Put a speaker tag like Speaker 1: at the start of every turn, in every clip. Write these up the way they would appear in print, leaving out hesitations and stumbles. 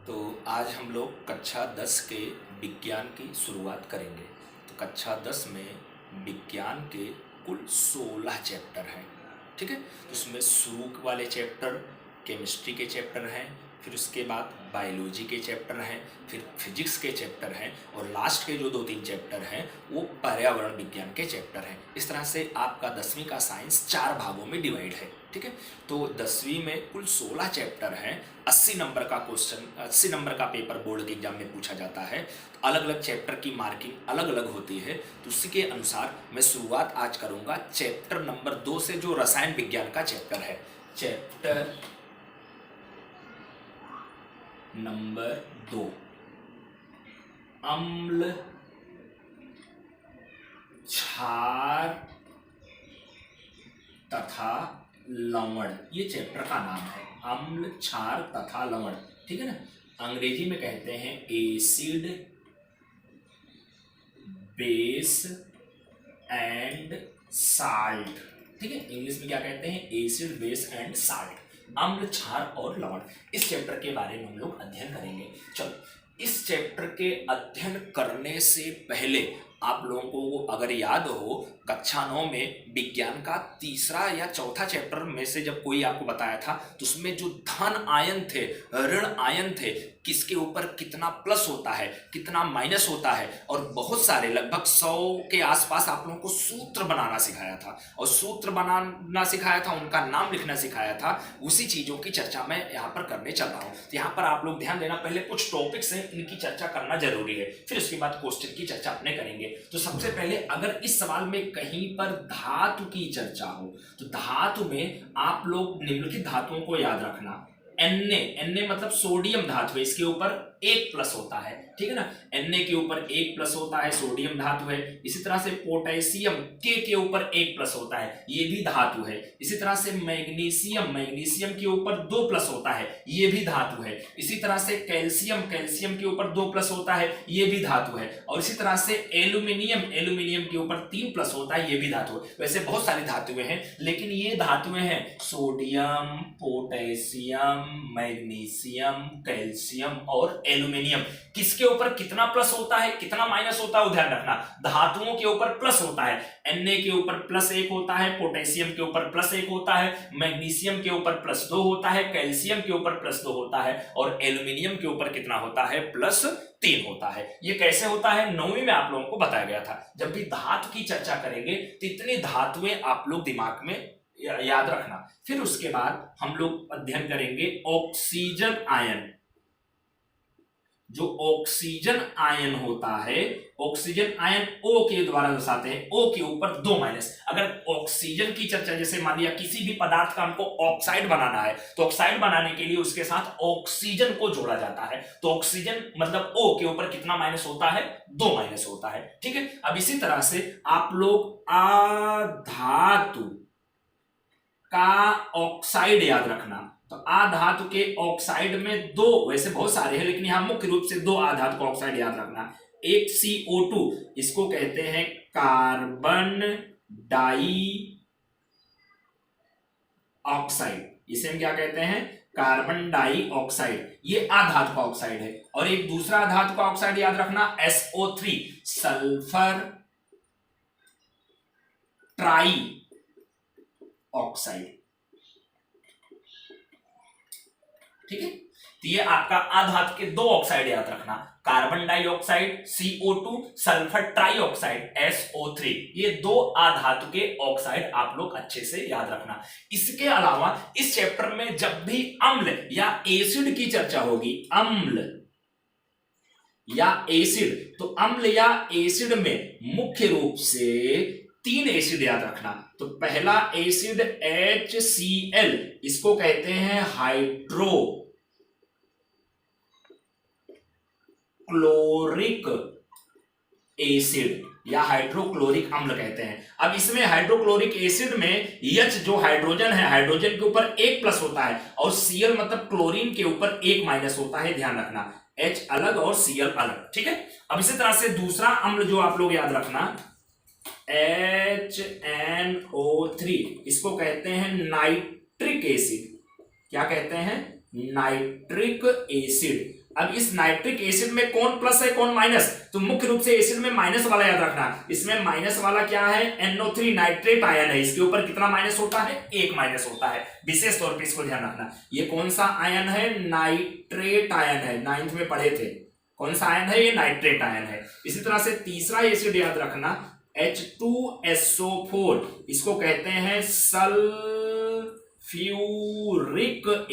Speaker 1: तो आज हम लोग कक्षा 10 के विज्ञान की शुरुआत करेंगे। तो कक्षा 10 में विज्ञान के कुल 16 चैप्टर हैं। ठीक है, तो उसमें शुरू वाले चैप्टर केमिस्ट्री के चैप्टर हैं, फिर उसके बाद बायोलॉजी के चैप्टर हैं, फिर फिजिक्स के चैप्टर हैं, और लास्ट के जो 2-3 चैप्टर हैं वो पर्यावरण विज्ञान के चैप्टर हैं। इस तरह से आपका 10वीं का साइंस 4 भागों में डिवाइड है। ठीक है, तो 10वीं में कुल 16 चैप्टर हैं। 80 नंबर का क्वेश्चन, 80 नंबर का पेपर बोर्ड के एग्जाम में पूछा जाता है। तो अलग अलग चैप्टर की मार्किंग अलग अलग होती है। तो उसी के अनुसार मैं शुरुआत आज करूंगा चैप्टर नंबर 2 से, जो रसायन विज्ञान का चैप्टर है। चैप्टर नंबर 2, अम्ल, क्षार तथा लवण, ये चैप्टर का नाम है। अम्ल, क्षार तथा लवण, ठीक है ना। अंग्रेजी में कहते हैं एसिड, बेस एंड साल्ट। ठीक है, इंग्लिश में क्या कहते हैं? Acid, base and salt. अम्ल, क्षार और लवण, इस चैप्टर के बारे में हम लोग अध्ययन करेंगे। चलो, इस चैप्टर के अध्ययन करने से पहले आप लोगों को अगर याद हो, कक्षा 9 में विज्ञान का तीसरा या चौथा चैप्टर में से जब कोई आपको बताया था, तो उसमें जो धन आयन थे, ऋण आयन थे, किसके ऊपर कितना प्लस होता है, कितना माइनस होता है, और बहुत सारे लगभग 100 के आसपास आप लोगों को सूत्र बनाना सिखाया था। और सूत्र बनाना सिखाया था, उनका नाम लिखना सिखाया था। उसी चीजों की चर्चा मैं यहाँ पर करने चल रहा हूँ। तो यहाँ पर आप लोग ध्यान देना, पहले कुछ टॉपिक्स हैं, इनकी चर्चा करना जरूरी है, फिर उसके बाद क्वेश्चन की चर्चा अपने करेंगे। तो सबसे पहले अगर इस सवाल में कहीं पर धातु की चर्चा हो, तो धातु में आप लोग निम्नलिखित धातुओं को याद रखना। Na मतलब सोडियम धातु है, इसके ऊपर 1 प्लस होता है। ठीक है ना, Na के ऊपर 1 प्लस होता है, सोडियम धातु है। इसी तरह से पोटेशियम के ऊपर 1 प्लस होता है, ये भी धातु है। इसी तरह से मैग्नीशियम के ऊपर 2 प्लस होता है, ये भी धातु है। इसी तरह से कैल्शियम के ऊपर 2 प्लस होता है, ये भी धातु है। और इसी तरह से एल्यूमिनियम के ऊपर 3 प्लस होता है, ये भी धातु है। वैसे बहुत सारी धातुएं हैं, लेकिन ये धातुएं हैं सोडियम, पोटेशियम, मैग्नीशियम, कैल्शियम और एल्यूमिनियम। किसके ऊपर कितना प्लस होता है, कितना माइनस होता है, ध्यान रखना। धातुओं के ऊपर प्लस होता है। Na के ऊपर +1 होता है, पोटेशियम के ऊपर +1 होता है, मैग्नीशियम के ऊपर +2 होता है, कैल्शियम के ऊपर +2 होता है, और एल्यूमिनियम के ऊपर कितना होता है? +3 होता है। ये कैसे होता है? 9वीं में आप लोगों को बताया गया था। जब भी धातु की चर्चा करेंगे तो इतनी धातुएं आप लोग दिमाग में याद रखना। फिर उसके बाद हम लोग अध्ययन करेंगे ऑक्सीजन आयन। जो ऑक्सीजन आयन होता है, ऑक्सीजन आयन O के द्वारा दर्शाते हैं। O के ऊपर 2 माइनस। अगर ऑक्सीजन की चर्चा, जैसे मान लिया किसी भी पदार्थ का हमको ऑक्साइड बनाना है, तो ऑक्साइड बनाने के लिए उसके साथ ऑक्सीजन को जोड़ा जाता है। तो ऑक्सीजन मतलब O के ऊपर कितना माइनस होता है? 2 माइनस होता है। ठीक है, अब इसी तरह से आप लोग आधातु का ऑक्साइड याद रखना। तो आधातु के ऑक्साइड में 2, वैसे बहुत सारे हैं, लेकिन यहां मुख्य रूप से 2 आधातु का ऑक्साइड याद रखना। एक CO2, इसको कहते हैं कार्बन डाई ऑक्साइड। इसे हम क्या कहते हैं? Carbon dioxide. ये आधातु का ऑक्साइड है। और एक दूसरा धातु का ऑक्साइड याद रखना, SO3, सल्फर ट्राई ऑक्साइड। ठीक है, तो ये आपका आधातु के 2 ऑक्साइड याद रखना, carbon dioxide CO2, sulphur trioxide SO3। ये 2 आधातु के ऑक्साइड आप लोग अच्छे से याद रखना। इसके अलावा इस चैप्टर में जब भी अम्ल या एसिड की चर्चा होगी, अम्ल या एसिड, तो अम्ल या एसिड में मुख्य रूप से 3 एसिड याद रखना। तो पहला एसिड HCl, इसको कहते हैं हाइड्रो क्लोरिक एसिड या हाइड्रोक्लोरिक अम्ल कहते हैं। अब इसमें हाइड्रोक्लोरिक एसिड में H जो हाइड्रोजन है, हाइड्रोजन के ऊपर 1 प्लस होता है, और Cl मतलब क्लोरीन के ऊपर 1 माइनस होता है। ध्यान रखना, H अलग और Cl अलग। ठीक है, अब इसी तरह से दूसरा अम्ल जो आप लोग याद रखना, HNO3, इसको कहते हैं नाइट्रिक एसिड। क्या कहते हैं? Nitric acid. अब इस नाइट्रिक एसिड में कौन प्लस है कौन माइनस, तो मुख्य रूप से एसिड में माइनस वाला याद रखना। इसमें माइनस वाला क्या है, NO3 नाइट्रेट आयन है। इसके ऊपर कितना माइनस होता है, एक माइनस होता है। विशेष तौर पे इसको ध्यान रखना। ये कौन सा आयन है, नाइट्रेट आयन है, 9th में पढ़े थे। कौन सा आयन है, ये नाइट्रेट आयन है। इसी तरह से तीसरा एसिड याद रखना H2SO4, इसको कहते हैं सल्फ्यूरिक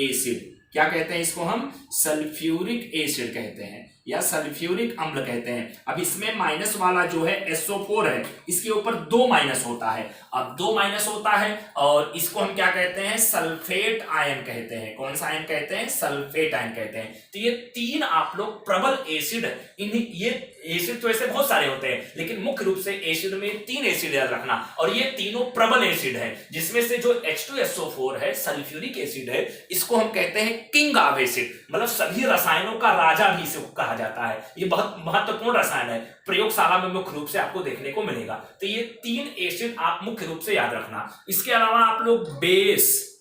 Speaker 1: एसिड। क्या कहते हैं इसको, हम सल्फ्यूरिक एसिड कहते हैं या सल्फ्यूरिक अम्ल कहते हैं। अब इसमें माइनस वाला जो है SO4 है, इसके ऊपर 2 माइनस होता है। अब 2 माइनस होता है और इसको हम क्या कहते हैं, सल्फेट आयन कहते हैं। कौन सा आयन कहते हैं, सल्फेट आयन कहते हैं। तो ये 3 आप लोग प्रबल एसिड, ये एसिड तो ऐसे बहुत सारे होते हैं, लेकिन मुख्य रूप से एसिड में 3 एसिड याद रखना, और ये तीनों प्रबल एसिड है। जिसमें से जो H2SO4 है, सल्फ्यूरिक एसिड है, इसको हम कहते हैं किंग ऑफ एसिड, मतलब सभी रसायनों का राजा भी इसे कहा जाता है। ये बहुत महत्वपूर्ण रसायन है, प्रयोगशाला में मुख्य रूप से आपको देखने को मिलेगा। तो ये 3 एसिड आप मुख्य रूप से याद रखना। इसके अलावा आप लोग बेस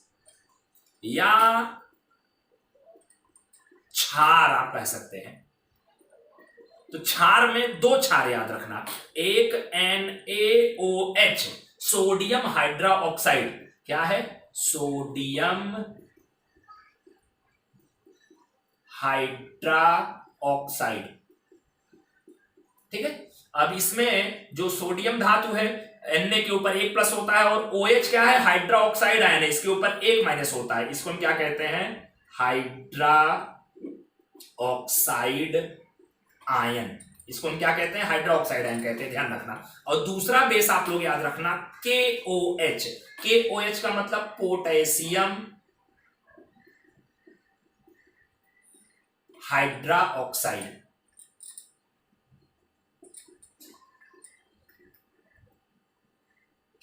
Speaker 1: या क्षार आप कह सकते हैं। तो क्षार में 2 क्षार याद रखना, एक NaOH, सोडियम हाइड्रोक्साइड। क्या है, सोडियम हाइड्रोक्साइड, ठीक है। अब इसमें जो सोडियम धातु है, Na के ऊपर 1 प्लस होता है, और OH क्या है, हाइड्रोक्साइड आयन है, इसके ऊपर 1 माइनस होता है। इसको हम क्या कहते हैं, हाइड्रोक्साइड आयन। इसको हम क्या कहते हैं, हाइड्रोक्साइड आयन कहते हैं, ध्यान रखना। और दूसरा बेस आप लोग याद रखना, KOH। KOH का मतलब पोटेशियम हाइड्रोक्साइड।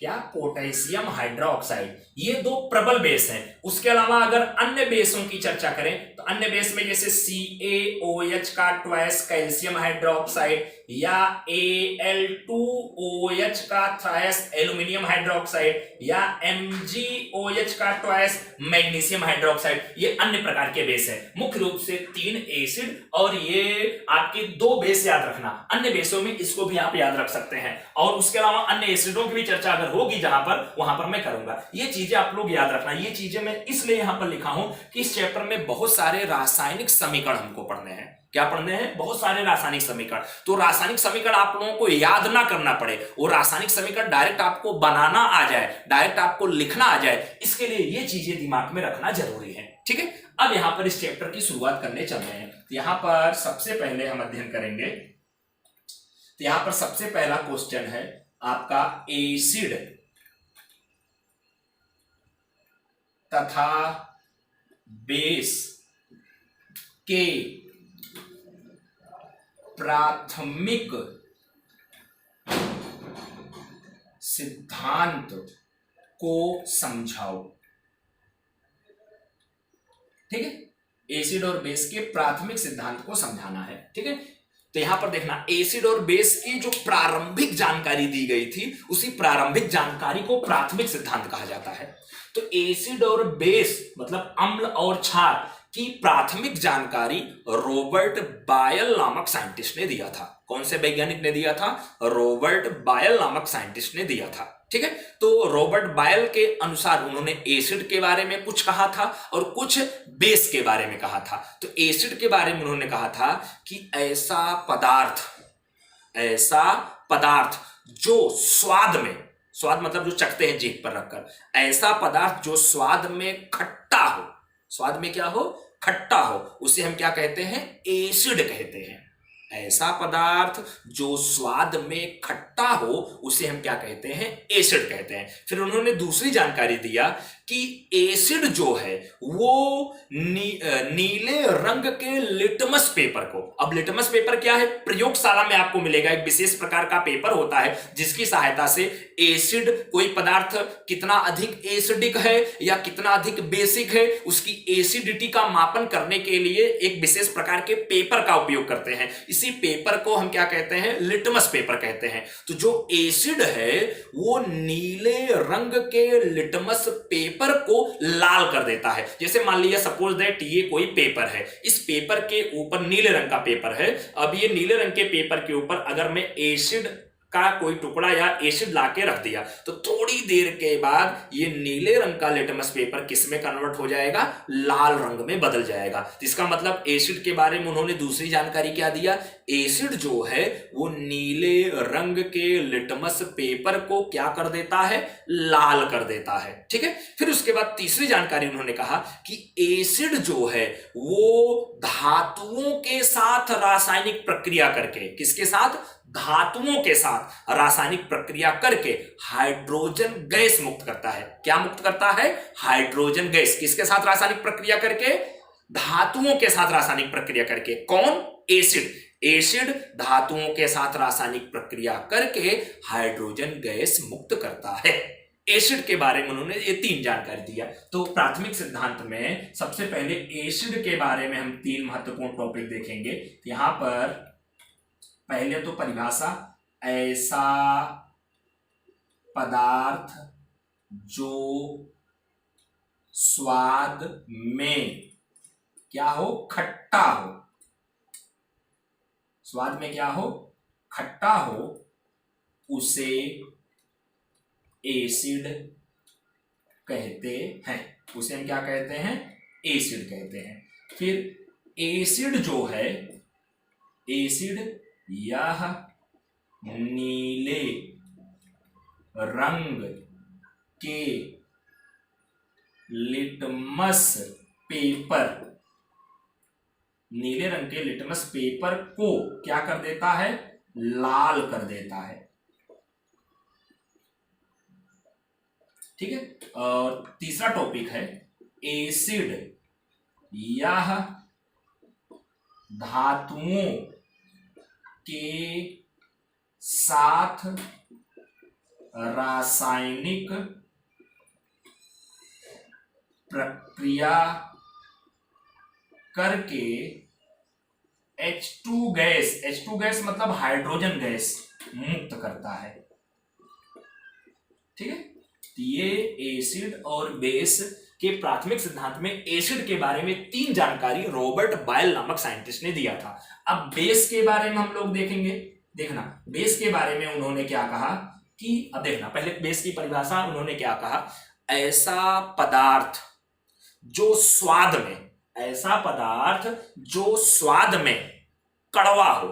Speaker 1: क्या, पोटेशियम हाइड्रोक्साइड। ये 2 प्रबल बेस हैं। उसके अलावा अगर अन्य बेसों की चर्चा करें तो अन्य बेस में जैसे CaOH का ट्वाइस कैल्शियम हाइड्रोक्साइड, या Al2OH का थ्राइस एल्यूमिनियम हाइड्रोक्साइड, या MgOH का ट्वाइस मैग्नीशियम हाइड्रोक्साइड, ये अन्य प्रकार के बेस हैं। मुख्य रूप से 3 एसिड, और ये आपके 2 बेस याद रखना। अन्य बेसों में इसको भी आप याद रख सकते हैं, और उसके अलावा अन्य एसिडों की भी चर्चा अगर होगी जहां पर, वहां पर मैं करूंगा। ये चीजें आप लोग याद रखना। ये चीजें मैं इसलिए यहां पर लिखा हूं कि इस चैप्टर में बहुत सारे रासायनिक समीकरण हमको पढ़ने हैं। क्या पढ़ने हैं, बहुत सारे रासायनिक समीकरण। तो रासायनिक समीकरण आप लोगों को याद ना करना पड़े, वो रासायनिक समीकरण डायरेक्ट आपको बनाना आ जाए, डायरेक्ट आपको लिखना आ जाए, इसके लिए ये चीजें दिमाग में रखना जरूरी है, ठीक है। अब यहां पर इस चैप्टर की शुरुआत करने चल रहे हैं। यहां पर सबसे पहले हम अध्ययन करेंगे, तो यहां पर सबसे पहला क्वेश्चन है आपका, एसिड तथा बेस के प्राथमिक सिद्धांत को समझाओ, ठीक है। एसिड और बेस के प्राथमिक सिद्धांत को समझाना है, ठीक है। तो यहां पर देखना, एसिड और बेस की जो प्रारंभिक जानकारी दी गई थी, उसी प्रारंभिक जानकारी को प्राथमिक सिद्धांत कहा जाता है। तो एसिड और बेस मतलब अम्ल और क्षार की प्राथमिक जानकारी रॉबर्ट बायल नामक साइंटिस्ट ने दिया था। कौन से वैज्ञानिक ने दिया था, रॉबर्ट बायल नामक साइंटिस्ट ने दिया था, ठीक है। तो रॉबर्ट बायल के अनुसार उन्होंने एसिड के बारे में कुछ कहा था और कुछ बेस के बारे में कहा था। तो एसिड के बारे में उन्होंने कहा था कि ऐसा पदार्थ जो स्वाद में, स्वाद मतलब जो चखते हैं जीभ पर रखकर, ऐसा पदार्थ जो स्वाद में खट्टा हो, स्वाद में क्या हो, खट्टा हो, उसे हम क्या कहते हैं, एसिड कहते हैं। ऐसा पदार्थ जो स्वाद में खट्टा हो, उसे हम क्या कहते हैं, एसिड कहते हैं। फिर उन्होंने दूसरी जानकारी दिया कि एसिड जो है वो नीले रंग के लिटमस पेपर को, अब लिटमस पेपर क्या है, प्रयोगशाला में आपको मिलेगा, एक विशेष प्रकार का पेपर होता है जिसकी सहायता से एसिड, कोई पदार्थ कितना अधिक एसिडिक है या कितना अधिक बेसिक है, उसकी एसिडिटी का मापन करने के लिए एक विशेष प्रकार के पेपर का उपयोग करते हैं। इसी पेपर को हम क्या कहते हैं, लिटमस पेपर कहते हैं। तो जो एसिड है वो नीले रंग के लिटमस पेपर को लाल कर देता है। जैसे मान लीजिए सपोज दैट ये कोई पेपर है, इस पेपर के ऊपर नीले रंग का पेपर है। अब ये नीले रंग के पेपर के ऊपर अगर मैं एसिड का कोई टुकड़ा या एसिड लाके रख दिया तो थोड़ी देर के बाद ये नीले रंग का लिटमस पेपर किस में कन्वर्ट हो जाएगा, लाल रंग में बदल जाएगा। तो इसका मतलब एसिड के बारे में उन्होंने दूसरी जानकारी क्या दिया, एसिड जो है वो नीले रंग के लिटमस पेपर को क्या कर देता है, लाल कर देता है। ठीक है, फिर उसके बाद तीसरी जानकारी उन्होंने कहा कि एसिड जो है वो धातुओं के साथ रासायनिक प्रक्रिया करके, किसके साथ, धातुओं के साथ रासायनिक प्रक्रिया करके हाइड्रोजन गैस मुक्त करता है। क्या मुक्त करता है, हाइड्रोजन गैस। किसके साथ रासायनिक प्रक्रिया करके, धातुओं के साथ रासायनिक प्रक्रिया करके। कौन, एसिड। एसिड धातुओं के साथ रासायनिक प्रक्रिया करके हाइड्रोजन गैस मुक्त करता है। एसिड के बारे में उन्होंने ये 3 जानकारी दिया। तो प्राथमिक सिद्धांत में सबसे पहले एसिड के बारे में हम 3 महत्वपूर्ण टॉपिक देखेंगे। यहां पर पहले तो परिभाषा, ऐसा पदार्थ जो स्वाद में क्या हो, खट्टा हो, स्वाद में क्या हो, खट्टा हो, उसे एसिड कहते हैं। उसे हम क्या कहते हैं, एसिड कहते हैं। फिर एसिड जो है, एसिड यह नीले रंग के लिटमस पेपर, नीले रंग के लिटमस पेपर को क्या कर देता है, लाल कर देता है। ठीक है, और तीसरा टॉपिक है एसिड यह धातुओं के साथ रासायनिक प्रक्रिया करके H2 गैस, H2 गैस मतलब हाइड्रोजन गैस मुक्त करता है। ठीक है, ये एसिड और बेस के प्राथमिक सिद्धांत में एसिड के बारे में 3 जानकारी रॉबर्ट बायल नामक साइंटिस्ट ने दिया था। अब बेस के बारे में हम लोग देखेंगे। देखना, बेस के बारे में उन्होंने क्या कहा कि, अब देखना पहले बेस की परिभाषा उन्होंने क्या कहा, ऐसा पदार्थ जो स्वाद में, ऐसा पदार्थ जो स्वाद में कड़वा हो,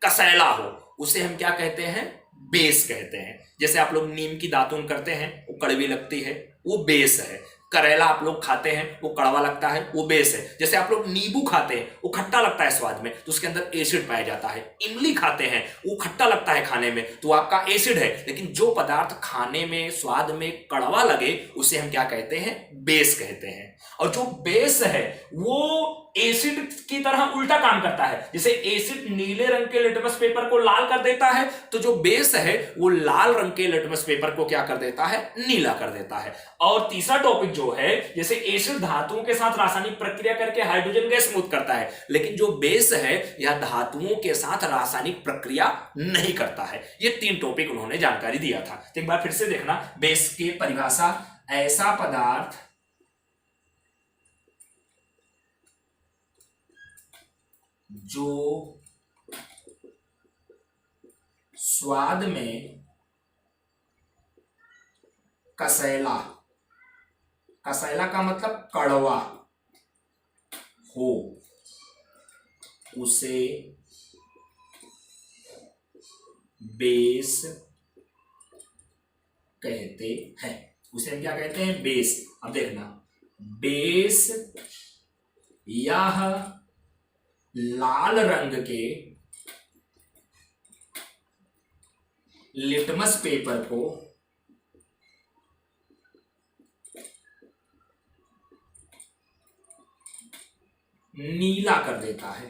Speaker 1: कसैला हो, उसे हम क्या कहते हैं, बेस कहते हैं। जैसे आप लोग नीम की दातून करते हैं, वो कड़वी लगती है, वो बेस है। करेला आप लोग खाते हैं, वो कड़वा लगता है, वो बेस है। जैसे आप लोग नींबू खाते हैं, वो खट्टा लगता है स्वाद में, तो उसके अंदर एसिड पाया जाता है। इमली खाते हैं, वो खट्टा लगता है खाने में, तो आपका एसिड है। लेकिन जो पदार्थ खाने में, स्वाद में कड़वा लगे, उसे हम क्या कहते हैं, बेस कहते हैं। और जो बेस है वो एसिड की तरह उल्टा काम करता है। जैसे एसिड नीले रंग के लिटमस पेपर को लाल कर देता है, तो जो बेस है वो लाल रंग के लिटमस पेपर को क्या कर देता है, नीला कर देता है। और तीसरा टॉपिक जो है, जैसे एसिड धातुओं के साथ रासायनिक प्रक्रिया करके हाइड्रोजन गैस मुक्त करता है, लेकिन जो बेस है यह धातुओं के साथ रासायनिक प्रक्रिया नहीं करता है। ये 3 टॉपिक उन्होंने जानकारी दिया था। तो एक बार फिर से देखना, बेस की परिभाषा, ऐसा पदार्थ जो स्वाद में कसैला, कसैला का मतलब कड़वा हो, उसे बेस कहते हैं। उसे हम क्या कहते हैं, बेस। अब देखना, बेस यह लाल रंग के लिटमस पेपर को नीला कर देता है।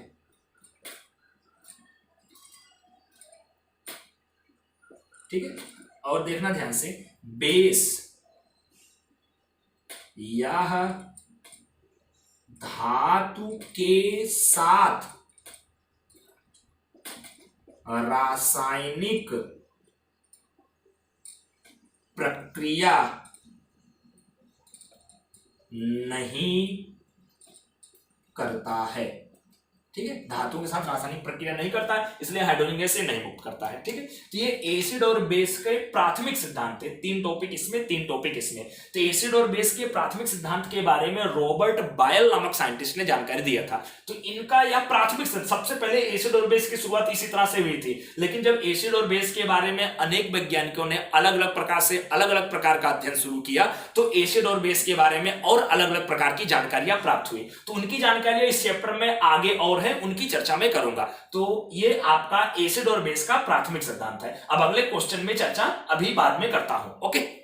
Speaker 1: ठीक है, और देखना ध्यान से, बेस यह धातु के साथ रासायनिक प्रक्रिया नहीं करता है। ठीक है, धातुओं के साथ रासायनिक प्रक्रिया नहीं करता है, इसलिए हाइड्रोजन गैस से नहीं मुक्त करता है। ठीक है, तो ये एसिड और बेस के प्राथमिक सिद्धांत है। 3 टॉपिक इसमें, 3 टॉपिक इसमें। तो एसिड और बेस के प्राथमिक सिद्धांत के बारे में रॉबर्ट बायल नामक साइंटिस्ट ने जानकारी दिया था। तो इनका यह प्राथमिक सबसे पहले एसिड और बेस की शुरुआत इसी तरह से हुई थी, लेकिन जब एसिड और बेस के बारे में अनेक वैज्ञानिकों ने अलग अलग प्रकार से अलग अलग प्रकार का अध्ययन शुरू किया, तो एसिड और बेस के बारे में और अलग अलग प्रकार की जानकारियां प्राप्त हुई। तो उनकी जानकारियां इस चैप्टर में आगे और है, उनकी चर्चा में करूंगा। तो ये आपका एसिड और बेस का प्राथमिक सिद्धांत है। अब अगले क्वेश्चन में चर्चा अभी बाद में करता हूं। ओके।